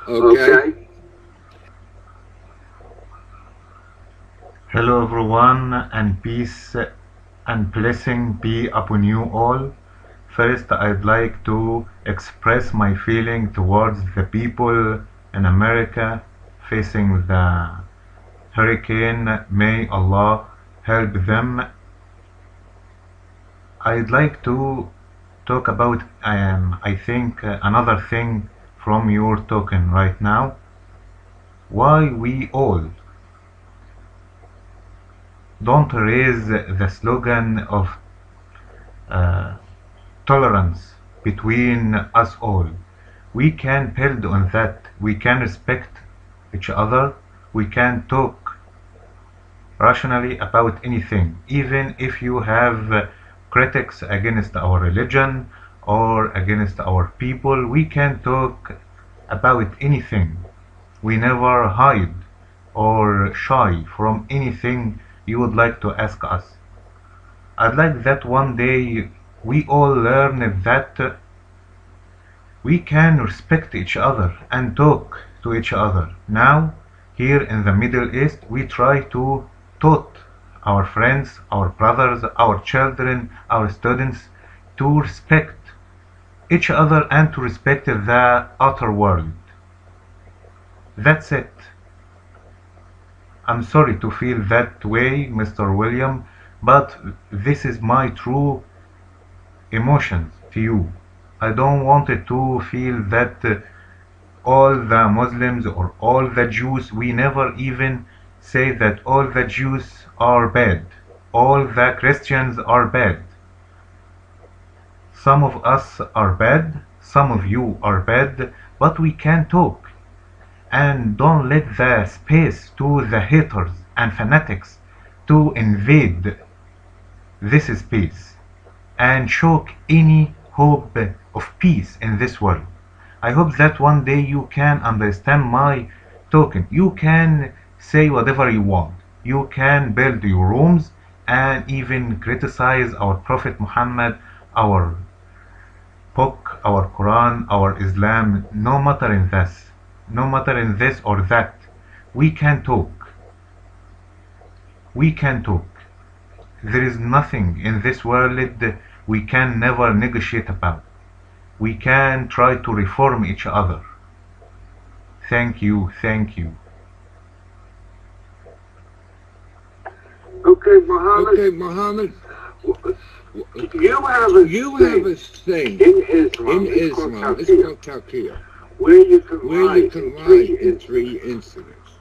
Okay? Hello everyone, and peace and blessing be upon you all. First, I'd like to express my feeling towards the people in America facing the hurricane. May Allah help them. I'd like to talk about, I think, another thing from your token right now. Why we all don't raise the slogan of uh, tolerance between us all. We can build on that. We can respect each other. We can talk rationally about anything, even if you have critics against our religion or against our people. We can talk about anything. We never hide or shy from anything you would like to ask us. I'd like that one day we all learn that we can respect each other and talk to each other. Now, here in the Middle East, we try to taught our friends, our brothers, our children, our students to respect each other and to respect the outer world. That's it. I'm sorry to feel that way, Mr. William, but this is my true emotions to you. I don't want it to feel that all the Muslims or all the Jews, we never even say that all the Jews are bad, all the Christians are bad. Some of us are bad, some of you are bad, but we can talk. And don't let the space to the haters and fanatics to invade this space and choke any hope of peace in this world. I hope that one day you can understand my talking. You can say whatever you want. You can build your rooms and even criticize our Prophet Muhammad, our book, our Quran, our Islam, no matter in this. No matter in this or that. We can talk. We can talk. There is nothing in this world we can never negotiate about. We can try to reform each other. Thank you, thank you. Okay, Muhammad. You have a thing in Islam. It's called Taqiyya, where you can lie in three incidents.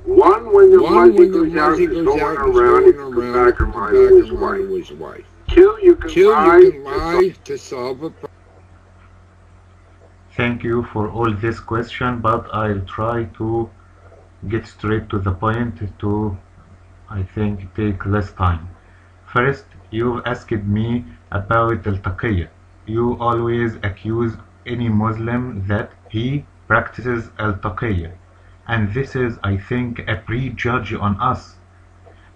One, when the Muzzy goes out and going around with the back of his wife. Two, you can lie to solve a problem. Thank you for all this question, but I'll try to get straight to the point to, I think, take less time. First, you've asked me about al-taqiyya. You always accuse any Muslim that he practices al-taqiyya. And this is, I think, a prejudge on us.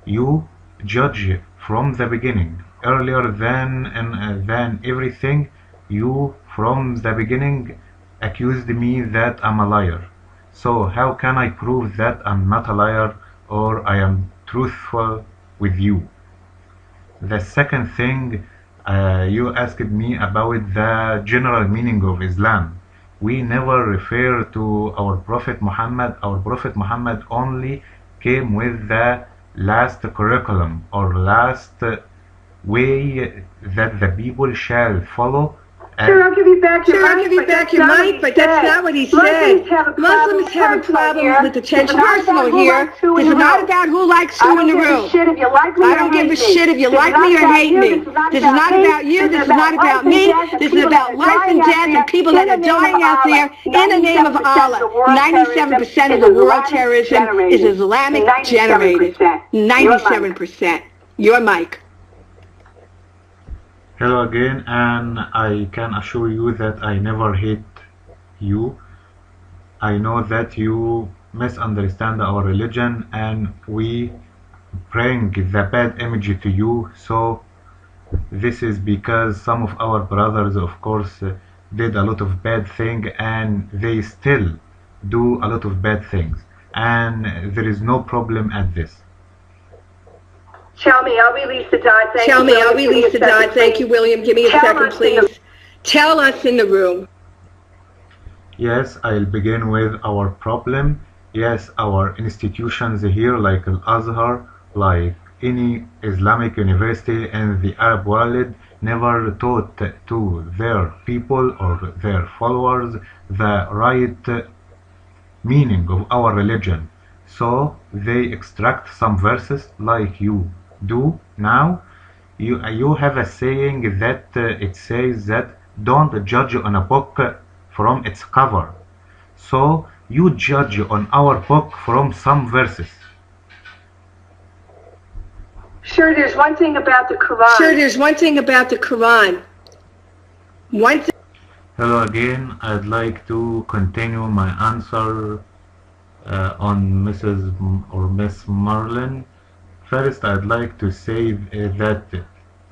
You judge from the beginning. Earlier than everything, you from the beginning accused me that I'm a liar. So how can I prove that I'm not a liar or I am truthful with you? The second thing, you asked me about the general meaning of Islam. We never refer to our Prophet Muhammad. Our Prophet Muhammad only came with the last curriculum or last way that the people shall follow. Sure, I'll give you back your mic, but that's not what he said. Muslims have a problem with attention. Personal here. This is not about who likes who in the room. I don't give a shit if you like me or hate me. This is not about you. This is not about me. This is about life and death and people that are dying out there in the name of Allah. 97% of the world terrorism is Islamic generated. 97%. Your mic. Hello again, and I can assure you that I never hate you. I know that you misunderstand our religion and we bring the bad image to you, so this is because some of our brothers, of course, did a lot of bad thing and they still do a lot of bad things, and there is no problem at this. Tell me, I'll release the dot. Thank you, William. Give me a second, please. Tell us in the room. Yes, I'll begin with our problem. Yes, our institutions here, like Al-Azhar, like any Islamic university in the Arab world, never taught to their people or their followers the right meaning of our religion. So they extract some verses like you do now. You have a saying that it says that don't judge on a book from its cover. So you judge on our book from some verses. Sure, there's one thing about the Quran. Hello again. I'd like to continue my answer on Mrs. or Miss Marlin. First, I'd like to say that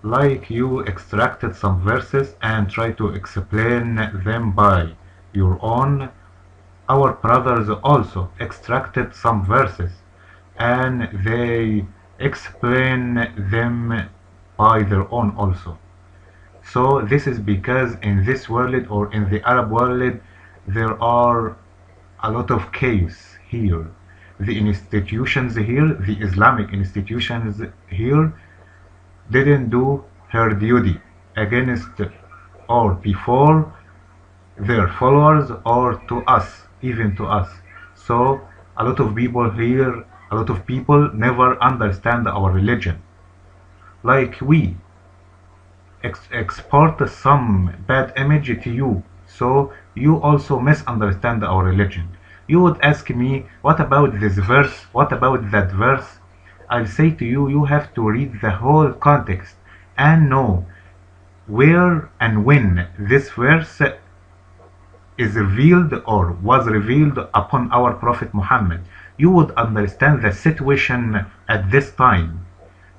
like you extracted some verses and try to explain them by your own, our brothers also extracted some verses and they explain them by their own also. So this is because in this world or in the Arab world there are a lot of chaos here. The institutions here, the Islamic institutions here, didn't do her duty against or before their followers or to us, even to us. So a lot of people here, a lot of people never understand our religion. Like we export some bad image to you, so you also misunderstand our religion. You would ask me, what about this verse? What about that verse? I'll say to you, you have to read the whole context and know where and when this verse is revealed or was revealed upon our Prophet Muhammad. You would understand the situation at this time.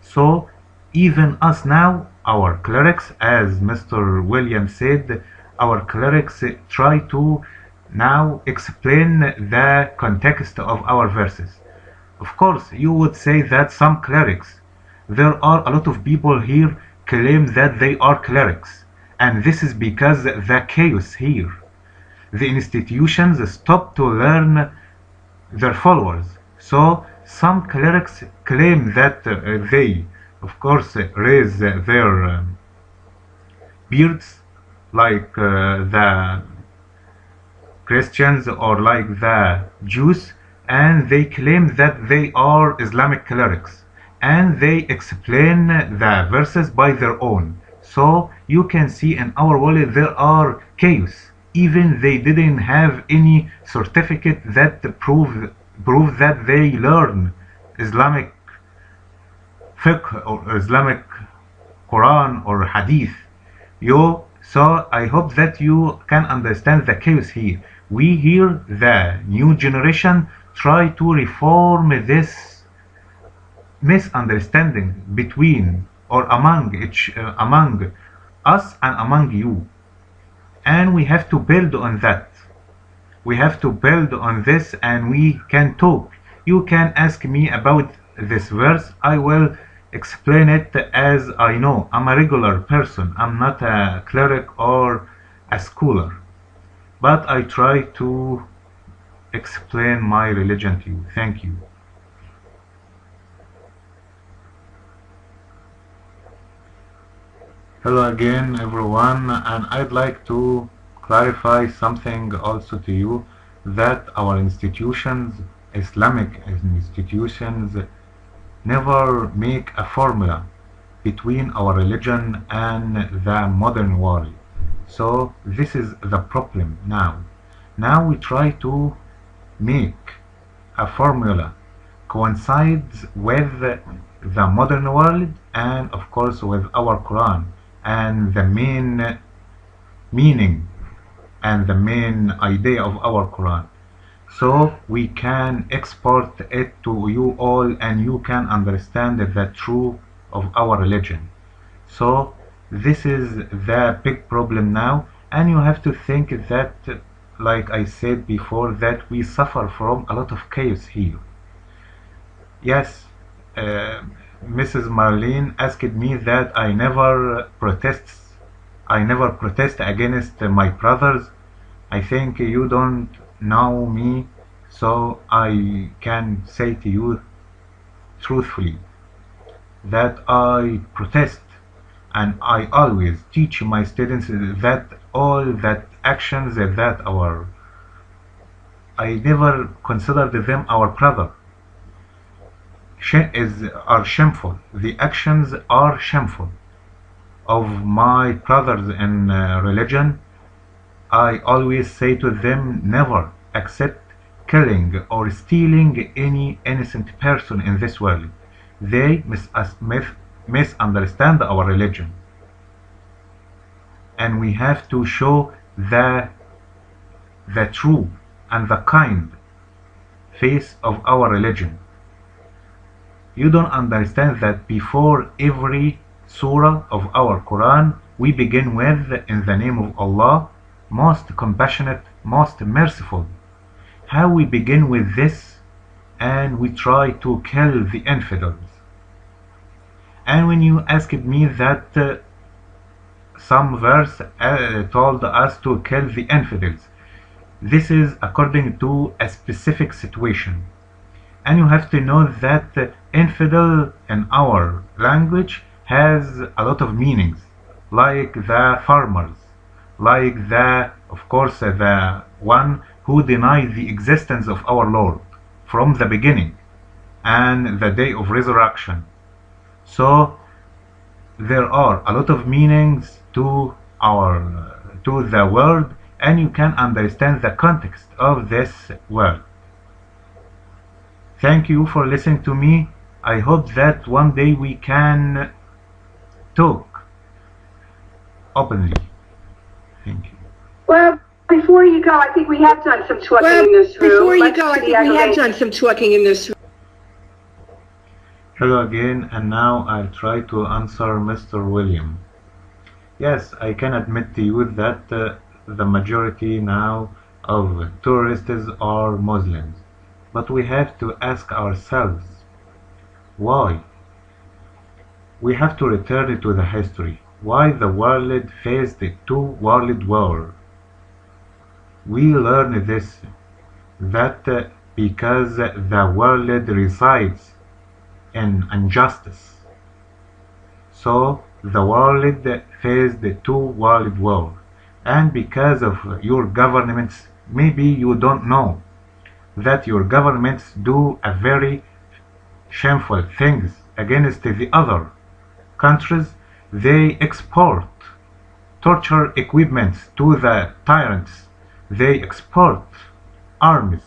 So even us now, our clerics, as Mr. Williams said, our clerics try to now explain the context of our verses. Of course, you would say that some clerics, there are a lot of people here claim that they are clerics, and this is because the chaos here. The institutions stop to learn their followers. So some clerics claim that they, of course, raise their beards like the Christians or like the Jews, and they claim that they are Islamic clerics and they explain the verses by their own. So you can see in our world there are chaos. Even they didn't have any certificate that prove that they learn Islamic fiqh or Islamic Quran or Hadith. So I hope that you can understand the chaos here. We here, the new generation, try to reform this misunderstanding between or among us and among you, and we have to build on that. We have to build on this, and we can talk. You can ask me about this verse. I will explain it as I know. I'm a regular person. I'm not a cleric or a scholar, but I try to explain my religion to you. Thank you. Hello again, everyone, and I'd like to clarify something also to you, that our institutions, Islamic institutions, never make a formula between our religion and the modern world. So this is the problem now. Now we try to make a formula coincides with the modern world and of course with our Quran and the main meaning and the main idea of our Quran, so we can export it to you all and you can understand the truth of our religion. So this is the big problem now, and you have to think that like I said before, that we suffer from a lot of chaos here. Yes, Mrs. Marlene asked me that I never protest against my brothers. I think you don't know me, so I can say to you truthfully that I protest, and I always teach my students that all that actions that I never considered them our brother are shameful. The actions are shameful of my brothers in religion. I always say to them, never accept killing or stealing any innocent person in this world. They misunderstand our religion, and we have to show the true and the kind face of our religion. You don't understand that before every surah of our Quran we begin with, in the name of Allah, most compassionate, most merciful. How we begin with this, and we try to kill the infidels. And when you asked me that some verse told us to kill the infidels, this is according to a specific situation. And you have to know that infidel in our language has a lot of meanings, like the farmers, like of course, the one who denied the existence of our Lord from the beginning and the day of resurrection. So there are a lot of meanings to the word, and you can understand the context of this word. Thank you for listening to me. I hope that one day we can talk openly. Thank you. Well, before you go, I think we have done some talking in this room. Before you go, I think we have done some talking in this room. Hello again, and now I'll try to answer Mr. William. Yes, I can admit to you that the majority now of tourists are Muslims. But we have to ask ourselves, why? We have to return to the history. Why the world faced two world wars? We learn this, that because the world resides in injustice. So the world faced two world wars. And because of your governments, maybe you don't know that your governments do a very shameful things against the other countries. They export torture equipments to the tyrants. They export arms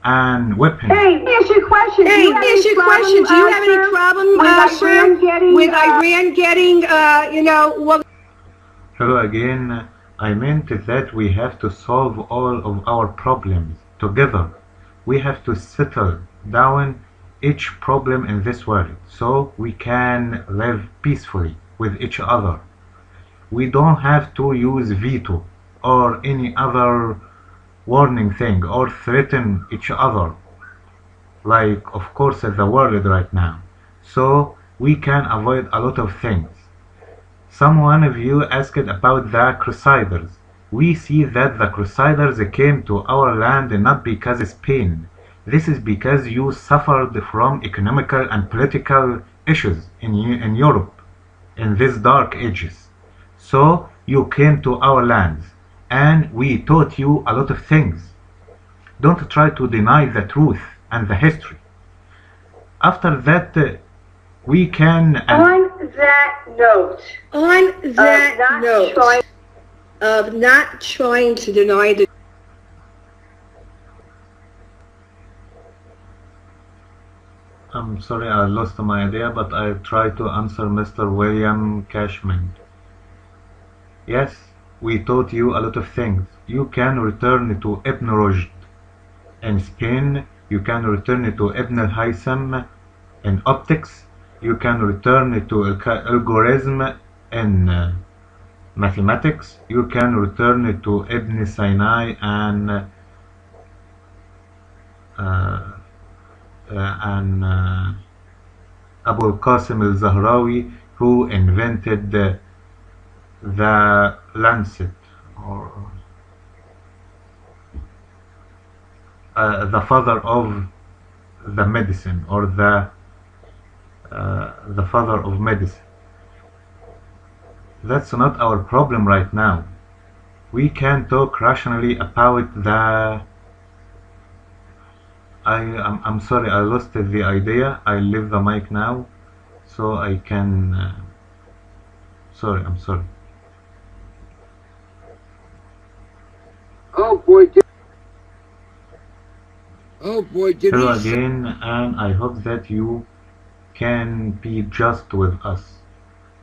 and weapons. Hey, let me ask you a question. Do you have any problem, with Iran getting, what? Hello again. I meant that we have to solve all of our problems together. We have to settle down each problem in this world so we can live peacefully with each other. We don't have to use veto or any other warning thing or threaten each other, like of course the world right now. So we can avoid a lot of things. Someone of you asked about the Crusaders. We see that the Crusaders came to our land not because of Spain. This is because you suffered from economical and political issues in Europe in these dark ages. So you came to our lands and we taught you a lot of things. Don't try to deny the truth and the history. After that, we can... On that note of not trying to deny the... I'm sorry, I lost my idea, but I'll try to answer Mr. William Cashman. Yes, we taught you a lot of things. You can return to Ibn Rushd in Spain. You can return to Ibn al-Haytham in optics. You can return to algorithm in mathematics, you can return to Ibn Sina and Abu al-Qasim al-Zahrawi, who invented the lancet, or the father of the medicine, or the father of medicine. That's not our problem right now. We can talk rationally about the... I'm sorry, I lost the idea. I leave the mic now so I can... sorry, I'm sorry. Oh boy, did Hello he again, and I hope that you can be just with us.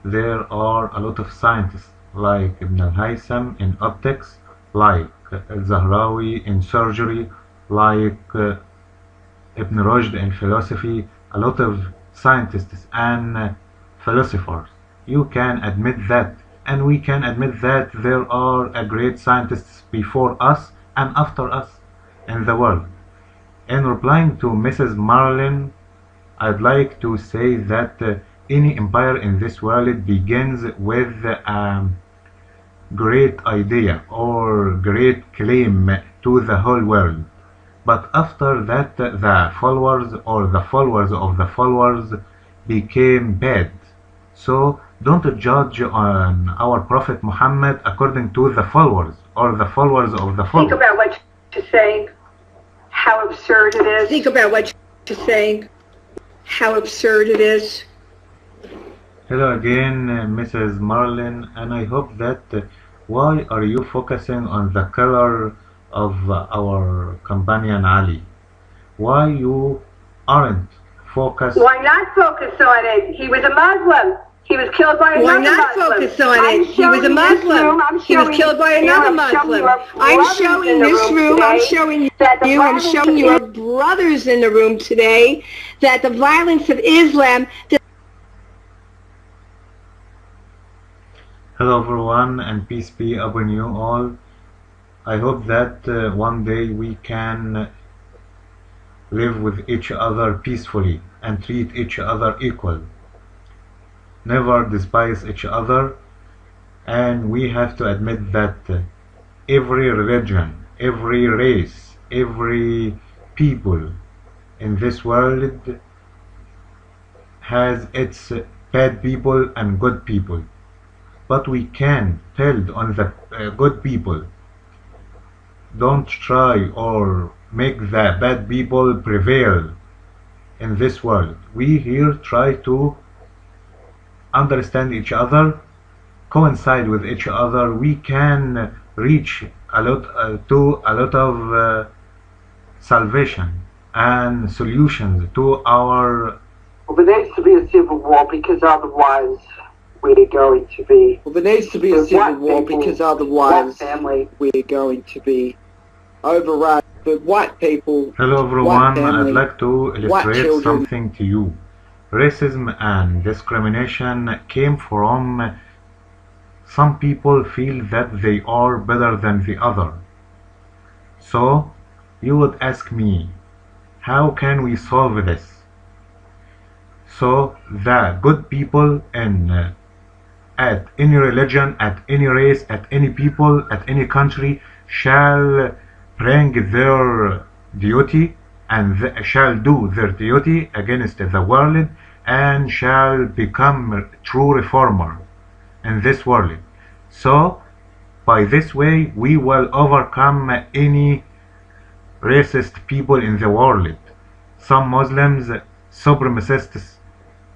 There are a lot of scientists like Ibn al-Haytham in optics, like al-Zahrawi in surgery, like Ibn Rushd in philosophy, a lot of scientists and philosophers. You can admit that, and we can admit that there are a great scientists before us and after us in the world. In replying to Mrs. Marlin, I'd like to say that any empire in this world begins with a great idea or great claim to the whole world. But after that, the followers or the followers of the followers became bad. So don't judge on our Prophet Muhammad according to the followers or the followers of the followers. Think about what you're saying, how absurd it is. Think about what you're saying, how absurd it is. Hello again, Mrs. Marlin, and I hope that why are you focusing on the color of our companion Ali? Why you aren't focused? Why not focus on it? He was a Muslim. He was killed by another Muslim. Why not focus on it? He was a Muslim. He was killed by another Muslim. I'm showing this room, I'm showing you, I'm showing your brothers in the room today that the violence of Islam... Hello everyone, and peace be upon you all. I hope that one day we can live with each other peacefully and treat each other equal. Never despise each other, and we have to admit that every religion, every race, every people in this world has its bad people and good people. But we can build on the good people. Don't try or make the bad people prevail in this world. We here try to understand each other, coincide with each other. We can reach a lot of salvation and solutions to our... Well, there needs to be a civil war, because otherwise we're going to be... Well, there needs to be a civil war, because otherwise we're going to be overrun. But white people... Hello everyone, I'd like to illustrate something to you. Racism and discrimination came from some people feel that they are better than the other. So you would ask me, how can we solve this? So the good people in at any religion, at any race, at any people, at any country shall bring their duty and shall do their duty against the world and shall become true reformer in this world. So by this way we will overcome any racist people in the world, some Muslims, supremacists,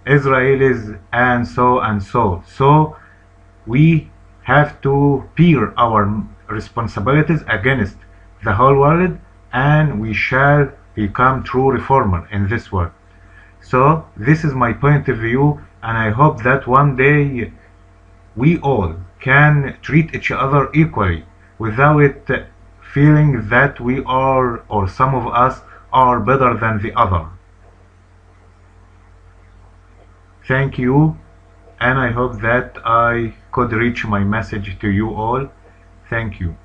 Israelis, and so and so. So we have to bear our responsibilities against the whole world, and we shall become true reformer in this world. So this is my point of view, and I hope that one day we all can treat each other equally without feeling that we are, or some of us are, better than the other. Thank you, and I hope that I could reach my message to you all. Thank you.